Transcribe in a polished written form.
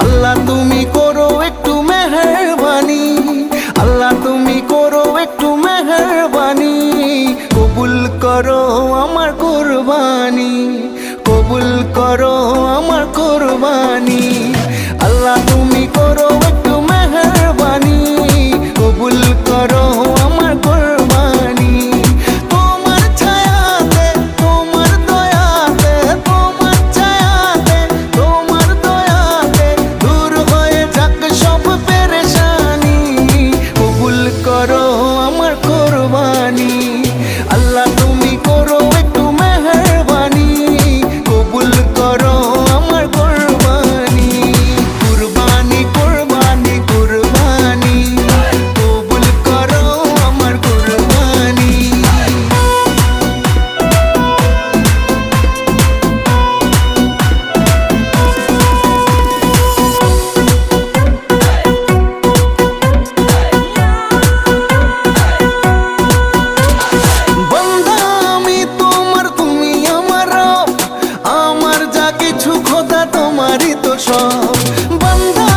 আল্লাহ তুমি করো একটু মেহেরবানি, আল্লাহ তুমি করো একটু মেহেরবানি, কবুল করো আমার কুরবানি, কবুল করো আমার কুরবানি। আল্লাহ তুমি করো একটু মেহেরবানি, কবুল করো আমার কুরবানি। তোমার ছায়াতে, তোমার দয়াতে, তোমার ছায়াতে, তোমার দয়াতে দূর হয়ে যাক সব পেরেশানি, কবুল করো আমার কুরবানি। আল্লাহ তুমি করো একটু মেহেরবানি, কবুল করো আমার কুরবানি। কুরবানি কুরবানি কুরবানি, কবুল করো আমার কুরবানি। বন্দা আমি তোমার, তুমি আমার রব, আমার যা কিছু খোদা তোমারই তো সব। বন্দা